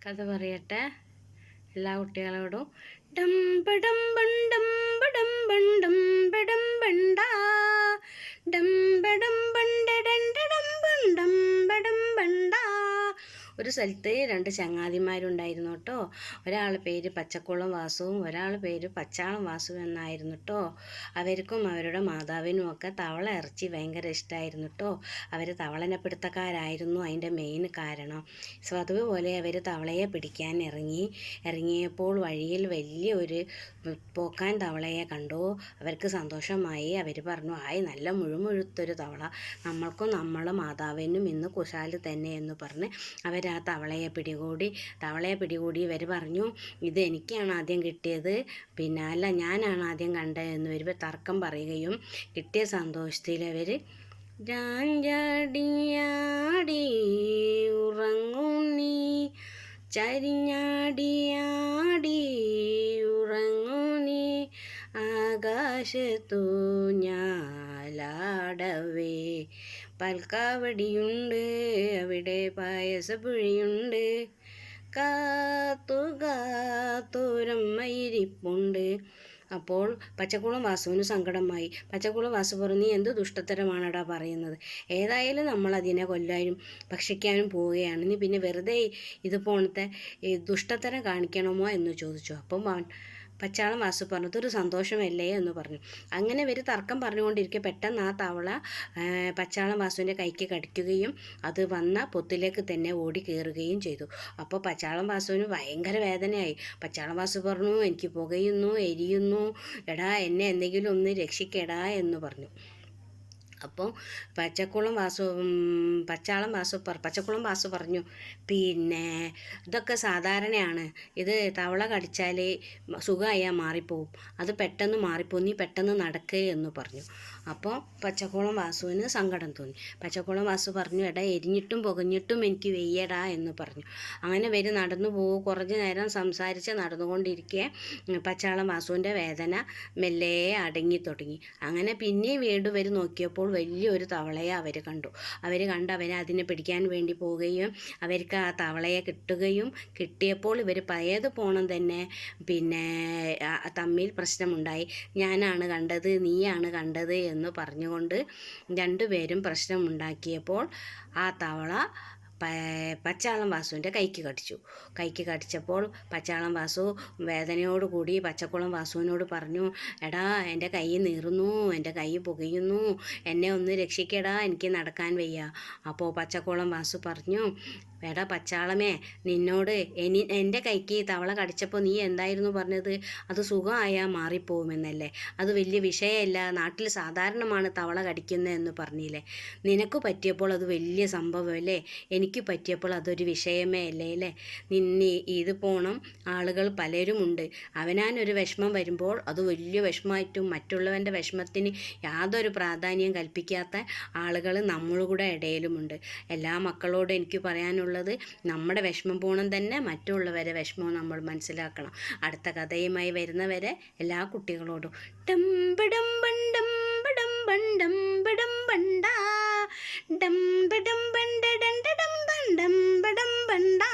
കഥ പറയട്ടെ എല്ലാ കുട്ടികളോടും. ഡംബടം ബണ്ടം ബടം ബണ്ടം ബടം ബണ്ടാ ഡംബടം ബണ്ടടണ്ടടം ബണ്ടം ബടം ബണ്ടാ. ഒരു സ്ഥലത്ത് രണ്ട് ചങ്ങാതിമാരുണ്ടായിരുന്നു കേട്ടോ. ഒരാൾ പേര് പച്ചക്കുളം വാസുവും ഒരാൾ പേര് പച്ചാളം വാസു എന്നായിരുന്നു കേട്ടോ. അവർക്കും അവരുടെ മാതാവിനും ഒക്കെ തവള ഇറച്ചി ഭയങ്കര ഇഷ്ടമായിരുന്നു കേട്ടോ. അവർ തവളനെ പിടുത്തക്കാരായിരുന്നു അതിൻ്റെ മെയിൻ കാരണം. സോ അതുപോലെ അവർ തവളയെ പിടിക്കാൻ ഇറങ്ങിയപ്പോൾ വഴിയിൽ വലിയൊരു പോക്കാൻ തവളയെ കണ്ടു. അവർക്ക് സന്തോഷമായി. അവർ പറഞ്ഞു, ആയി നല്ല മുഴുമുഴുത്തൊരു തവള, നമ്മൾക്കും നമ്മളെ മാതാവിനും ഇന്ന് കുശാല് തന്നെ എന്ന് പറഞ്ഞ് അവർ ആ തവളയെ പിടികൂടി ഇവർ പറഞ്ഞു, ഇത് എനിക്കാണ് ആദ്യം കിട്ടിയത്, പിന്നെ അല്ല ഞാനാണ് ആദ്യം കണ്ടത് എന്ന് ഇവർ തർക്കം പറയുകയും കിട്ടിയ സന്തോഷത്തിൽ അവർ ചാഞ്ചാടിയാടി ഉറങ്ങുന്നീ ചരിഞ്ഞാടിയാടി ഉറങ്ങുന്നീ ആകാശത്തു ഞാലാടവേ പൽക്കാവടിയുണ്ട് അവിടെ പായസപ്പുഴയുണ്ട് കാത്തുരമ്മയിരിപ്പുണ്ട്. അപ്പോൾ പച്ചക്കുളം വാസുവിന് സങ്കടമായി. പച്ചക്കുളം വാസു പറഞ്ഞു, നീ എന്ത് ദുഷ്ടത്തരമാണടാ പറയുന്നത്? ഏതായാലും നമ്മൾ അതിനെ കൊല്ലാനും ഭക്ഷിക്കാനും പോവുകയാണ്, നീ പിന്നെ വെറുതെ ഇത് പോണത്തെ ദുഷ്ടത്തരം കാണിക്കണമോ എന്ന് ചോദിച്ചു. അപ്പം പച്ചാളം വാസു പറഞ്ഞു, ഇതൊരു സന്തോഷമല്ലേ എന്ന് പറഞ്ഞു. അങ്ങനെ ഇവർ തർക്കം പറഞ്ഞുകൊണ്ടിരിക്കെ പെട്ടെന്ന് ആ തവള പച്ചാളം വാസുവിൻ്റെ കൈക്ക് കടിക്കുകയും അത് വന്ന പൊത്തിലേക്ക് തന്നെ ഓടി കയറുകയും ചെയ്തു. അപ്പോൾ പച്ചാളം വാസുവിന് ഭയങ്കര വേദനയായി. പച്ചാളം വാസു പറഞ്ഞു, എനിക്ക് പുകയുന്നു, എരിയുന്നു, എടാ എന്നെ എന്തെങ്കിലും ഒന്ന് രക്ഷിക്കടാ എന്ന് പറഞ്ഞു. അപ്പോൾ പച്ചക്കുളം വാസു പറഞ്ഞു, പിന്നെ ഇതൊക്കെ സാധാരണയാണ്, ഇത് തവള കടിച്ചാൽ സുഖമായാൽ മാറിപ്പോവും, അത് പെട്ടെന്ന് മാറിപ്പോവും, നീ പെട്ടെന്ന് നടക്കുക എന്ന് പറഞ്ഞു. അപ്പോൾ പച്ചക്കുളം വാസുവിന് സങ്കടം തോന്നി. പച്ചക്കുളം വാസു പറഞ്ഞു, എടാ എരിഞ്ഞിട്ടും പുകഞ്ഞിട്ടും എനിക്ക് വെയ്യടാ എന്ന് പറഞ്ഞു. അങ്ങനെ നടന്നു പോകും. കുറച്ച് നേരം സംസാരിച്ച് നടന്നുകൊണ്ടിരിക്കെ പച്ചാളം വാസുവിൻ്റെ വേദന മെല്ലെ അടങ്ങി തുടങ്ങി. അങ്ങനെ പിന്നെയും വീണ്ടും നോക്കിയപ്പോൾ വലിയൊരു തവളയെ അവർ കണ്ടു. അവരെ അതിനെ പിടിക്കാൻ വേണ്ടി പോവുകയും അവർക്ക് ആ തവളയെ കിട്ടിയപ്പോൾ ഇവർ പഴയത് പോണം തന്നെ പിന്നെ തമ്മിൽ പ്രശ്നമുണ്ടായി. ഞാനാണ് കണ്ടത്, നീയാണ് കണ്ടത് എന്ന് പറഞ്ഞുകൊണ്ട് രണ്ടുപേരും പ്രശ്നമുണ്ടാക്കിയപ്പോൾ ആ തവള പച്ചാളം വാസുവിൻ്റെ കൈക്ക് കടിച്ചപ്പോൾ പച്ചാളം വാസു വേദനയോടുകൂടി പച്ചക്കുളം വാസുവിനോട് പറഞ്ഞു, എടാ എൻ്റെ കൈ നീറുന്നു, എൻ്റെ കൈ പുകയുന്നു, എന്നെ ഒന്ന് രക്ഷിക്കടാ, എനിക്ക് നടക്കാൻ വയ്യ. അപ്പോൾ പച്ചക്കുളം വാസു പറഞ്ഞു, എടാ പച്ചാളമേ, നിന്നോട് എൻ്റെ കൈക്ക് തവള കടിച്ചപ്പോൾ നീ എന്തായിരുന്നു പറഞ്ഞത്? അത് സുഖമായാൽ മാറിപ്പോകുമെന്നല്ലേ? അത് വലിയ വിഷയമല്ല, നാട്ടിൽ സാധാരണമാണ് തവള കടിക്കുന്നതെന്ന് പറഞ്ഞില്ലേ? നിനക്ക് പറ്റിയപ്പോൾ അത് വലിയ സംഭവമല്ലേ, എനിക്ക് പറ്റിയപ്പോൾ അതൊരു വിഷയമേ അല്ലേ? ഇത് പോണം ആളുകൾ പലരുമുണ്ട്. അവനാനൊരു വിഷമം വരുമ്പോൾ അത് വലിയ വിഷമമായിട്ടും മറ്റുള്ളവൻ്റെ വിഷമത്തിന് യാതൊരു പ്രാധാന്യം കൽപ്പിക്കാത്ത ആളുകൾ നമ്മളുടെ ഇടയിലുമുണ്ട്. എല്ലാ മക്കളോടും എനിക്ക് പറയാനുള്ളത്, നമ്മുടെ വിഷമം പോണം തന്നെ മറ്റുള്ളവരെ വിഷമവും നമ്മൾ മനസ്സിലാക്കണം. അടുത്ത കഥയുമായി വരുന്നവരെ എല്ലാ കുട്ടികളോടും ഡംബടം ബണ്ടം ബടം ബണ്ടം ബടം ബണ്ടാ ഡംബടം ബണ്ടടണ്ടടം ബണ്ടം ബടം ബണ്ടാ.